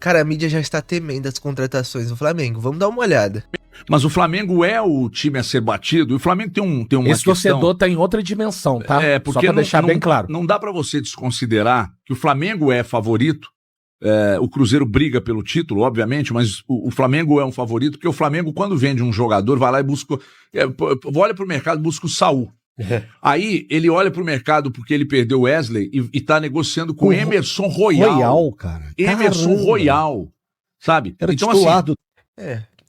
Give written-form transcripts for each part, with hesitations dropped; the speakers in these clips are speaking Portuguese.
Cara, a mídia já está temendo as contratações do Flamengo. Vamos dar uma olhada. Mas o Flamengo é o time a ser batido. E o Flamengo tem uma Esse questão... torcedor tá em outra dimensão, tá? Porque só pra deixar bem claro. Não dá pra você desconsiderar que o Flamengo é favorito. O Cruzeiro briga pelo título, obviamente, mas o Flamengo é um favorito, porque o Flamengo, quando vende um jogador, vai lá e busca... olha pro mercado e busca o Saul. Aí ele olha pro mercado porque ele perdeu o Wesley e tá negociando com Emerson Royal. Royal, cara. Emerson Caramba. Royal, sabe? Era então, titular assim, do...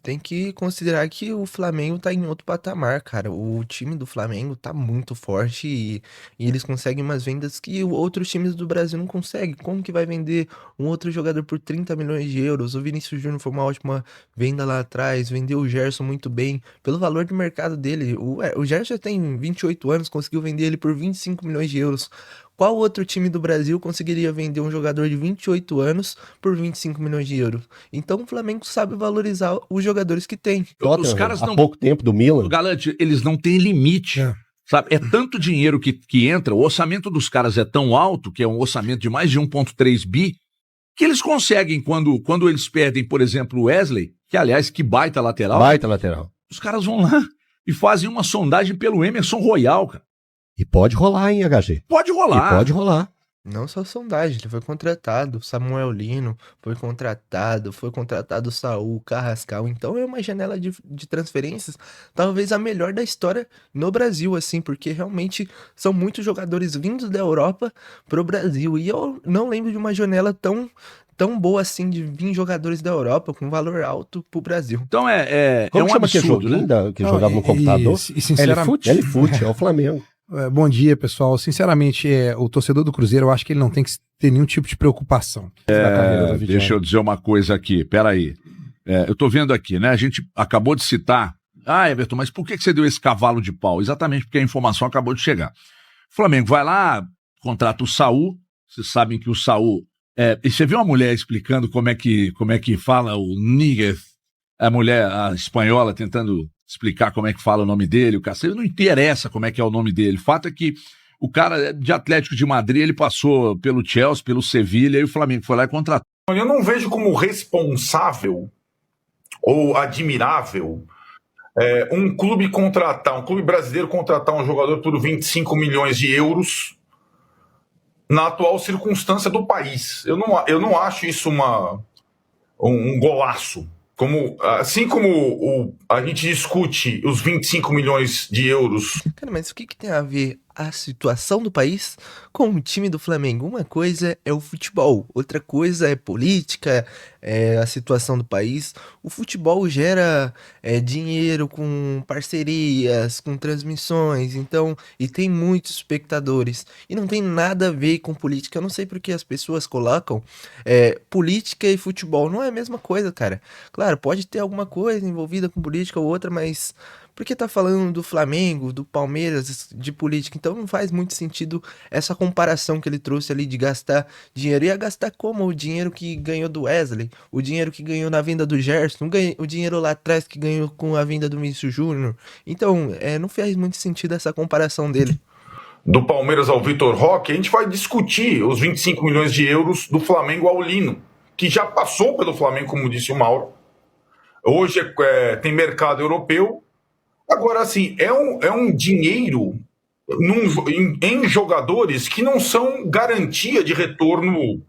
Tem que considerar que o Flamengo tá em outro patamar, cara. O time do Flamengo tá muito forte e eles conseguem umas vendas que outros times do Brasil não conseguem. Como que vai vender um outro jogador por 30 milhões de euros? O Vinícius Júnior foi uma ótima venda lá atrás, vendeu o Gerson muito bem, pelo valor de mercado dele. O Gerson tem 28 anos, conseguiu vender ele por 25 milhões de euros. Qual outro time do Brasil conseguiria vender um jogador de 28 anos por 25 milhões de euros? Então o Flamengo sabe valorizar os jogadores que tem. os caras há não... pouco tempo do Milan. Galante, eles não têm limite. Sabe? É tanto dinheiro que entra, o orçamento dos caras é tão alto, que é um orçamento de mais de 1,3 bi, que eles conseguem, quando eles perdem, por exemplo, o Wesley, que aliás, que baita lateral. Baita lateral. Os caras vão lá e fazem uma sondagem pelo Emerson Royal, cara. E pode rolar, hein, HG? Pode rolar. E pode rolar. Não só sondagem, ele foi contratado. Samuel Lino foi contratado o Saul, Carrascal. Então é uma janela de transferências, talvez a melhor da história no Brasil, assim, porque realmente são muitos jogadores vindos da Europa pro Brasil. E eu não lembro de uma janela tão boa assim de vir jogadores da Europa com valor alto pro Brasil. Então é Como um chama aquele absurdo, joguinho né? que jogava no computador? E sinceramente, L-Foot, é o Flamengo. bom dia, pessoal. Sinceramente, o torcedor do Cruzeiro, eu acho que ele não tem que ter nenhum tipo de preocupação. Deixa eu dizer uma coisa aqui, peraí. Eu tô vendo aqui, né? A gente acabou de citar. Everton, mas por que você deu esse cavalo de pau? Exatamente porque a informação acabou de chegar. O Flamengo vai lá, contrata o Saul. Vocês sabem que o Saul... e você viu uma mulher explicando como é que fala o Níguez, a espanhola tentando explicar como é que fala o nome dele, o cacete, não interessa como é que é o nome dele. O fato é que o cara de Atlético de Madrid, ele passou pelo Chelsea, pelo Sevilha, e o Flamengo foi lá e contratou. Eu não vejo como responsável ou admirável um clube brasileiro contratar um jogador por 25 milhões de euros na atual circunstância do país. Eu não acho isso um golaço. Assim como a gente discute os 25 milhões de euros. Cara, mas o que tem a ver a situação do país com o time do Flamengo? Uma coisa é o futebol, outra coisa é política, é a situação do país. O futebol gera dinheiro com parcerias, com transmissões, então, e tem muitos espectadores. E não tem nada a ver com política. Eu não sei porque as pessoas colocam política e futebol. Não é a mesma coisa, cara. Claro, pode ter alguma coisa envolvida com política ou outra, mas... Porque tá falando do Flamengo, do Palmeiras, de política, então não faz muito sentido essa comparação que ele trouxe ali de gastar dinheiro. Ia gastar como? O dinheiro que ganhou do Wesley, o dinheiro que ganhou na venda do Gerson, o dinheiro lá atrás que ganhou com a venda do Vinícius Júnior. Então, não faz muito sentido essa comparação dele. Do Palmeiras ao Vitor Roque, a gente vai discutir os 25 milhões de euros do Flamengo ao Lino, que já passou pelo Flamengo, como disse o Mauro. Hoje tem mercado europeu. Agora, assim, é um dinheiro em jogadores que não são garantia de retorno.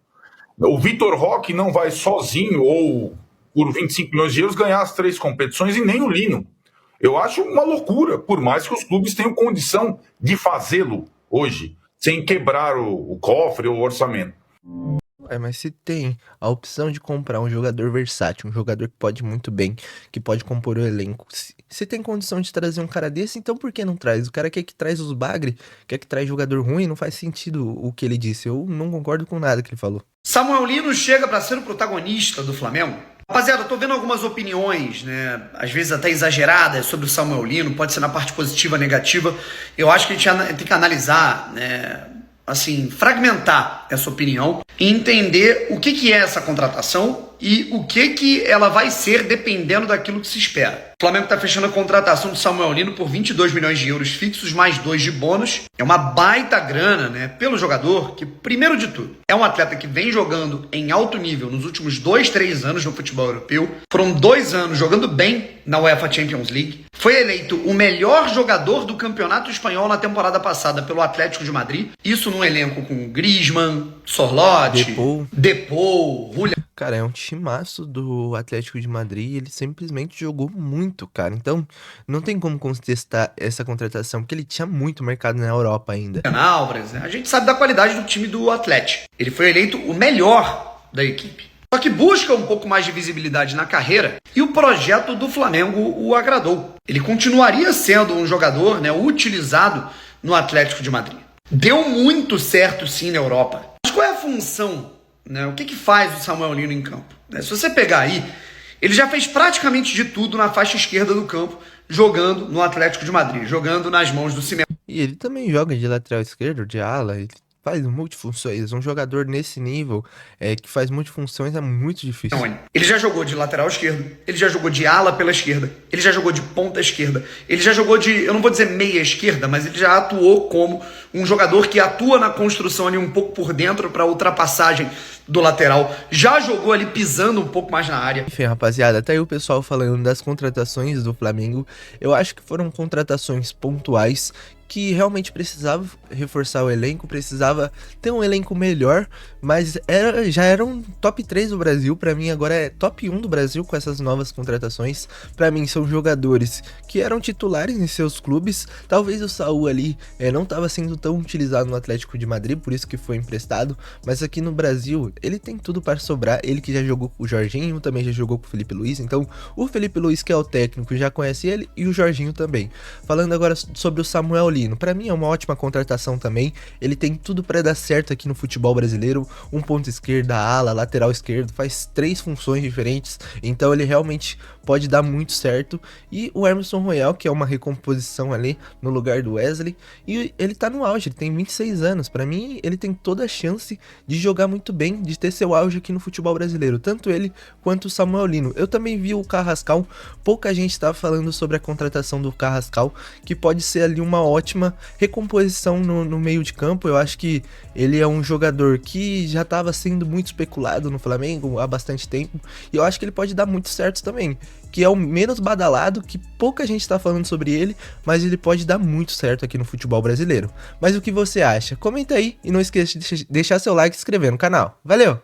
O Vitor Roque não vai sozinho ou por 25 milhões de euros ganhar as 3 competições e nem o Lino. Eu acho uma loucura, por mais que os clubes tenham condição de fazê-lo hoje, sem quebrar o cofre ou o orçamento. Mas se tem a opção de comprar um jogador versátil, um jogador que pode muito bem, que pode compor o elenco, se tem condição de trazer um cara desse, então por que não traz? O cara quer que traz os bagre, quer que traz jogador ruim, não faz sentido o que ele disse. Eu não concordo com nada que ele falou. Samuel Lino chega para ser o protagonista do Flamengo? Rapaziada, eu tô vendo algumas opiniões, né, às vezes até exageradas sobre o Samuel Lino, pode ser na parte positiva, negativa. Eu acho que a gente tem que analisar, né, assim, fragmentar essa opinião e entender o que é essa contratação e o que ela vai ser dependendo daquilo que se espera. O Flamengo está fechando a contratação do Samuel Lino por 22 milhões de euros fixos, mais 2 de bônus. É uma baita grana, né, pelo jogador, que, primeiro de tudo, é um atleta que vem jogando em alto nível nos últimos 2, 3 anos no futebol europeu. Foram 2 anos jogando bem na UEFA Champions League. Foi eleito o melhor jogador do campeonato espanhol na temporada passada pelo Atlético de Madrid. Isso num elenco com Griezmann, Sorloth, Depou, Julián. Cara, é um timaço do Atlético de Madrid e ele simplesmente jogou muito, cara. Então, não tem como contestar essa contratação, porque ele tinha muito mercado na Europa ainda. Álvares, né? A gente sabe da qualidade do time do Atlético. Ele foi eleito o melhor da equipe. Só que busca um pouco mais de visibilidade na carreira e o projeto do Flamengo o agradou. Ele continuaria sendo um jogador, né, utilizado no Atlético de Madrid. Deu muito certo sim na Europa. Mas qual é a função, né? O que faz o Samuel Lino em campo? Se você pegar aí, ele já fez praticamente de tudo na faixa esquerda do campo, jogando no Atlético de Madrid, jogando nas mãos do Simeone. E ele também joga de lateral esquerdo, de ala, ele faz multifunções. Um jogador nesse nível, que faz multifunções, é muito difícil. Ele já jogou de lateral esquerdo, ele já jogou de ala pela esquerda, ele já jogou de ponta esquerda, ele já jogou de, eu não vou dizer meia esquerda, mas ele já atuou como um jogador que atua na construção ali um pouco por dentro para ultrapassagem do lateral, já jogou ali pisando um pouco mais na área. Enfim, rapaziada, até aí o pessoal falando das contratações do Flamengo, eu acho que foram contratações pontuais que realmente precisava reforçar o elenco, precisava ter um elenco melhor, mas já era um top 3 do Brasil, pra mim agora é top 1 do Brasil com essas novas contratações. Pra mim são jogadores que eram titulares em seus clubes, talvez o Saúl ali não estava sendo tão utilizado no Atlético de Madrid, por isso que foi emprestado, mas aqui no Brasil ele tem tudo para sobrar, ele que já jogou com o Jorginho, também já jogou com o Felipe Luiz, então o Felipe Luiz, que é o técnico, já conhece ele, e o Jorginho também. Falando agora sobre o Samuel Lino, pra mim é uma ótima contratação também, ele tem tudo para dar certo aqui no futebol brasileiro, um ponto esquerda, ala, lateral esquerdo, faz 3 funções diferentes, então ele realmente pode dar muito certo. E o Emerson Royal, que é uma recomposição ali no lugar do Wesley, e ele tá no auge, ele tem 26 anos, pra mim ele tem toda a chance de jogar muito bem, de ter seu auge aqui no futebol brasileiro, tanto ele quanto o Samuel Lino. Eu também vi o Carrascal, pouca gente tá falando sobre a contratação do Carrascal, que pode ser ali uma ótima recomposição no meio de campo. Eu acho que ele é um jogador que já estava sendo muito especulado no Flamengo há bastante tempo, e eu acho que ele pode dar muito certo também, que é o menos badalado, que pouca gente está falando sobre ele, mas ele pode dar muito certo aqui no futebol brasileiro. Mas o que você acha? Comenta aí e não esqueça de deixar seu like e se inscrever no canal. Valeu!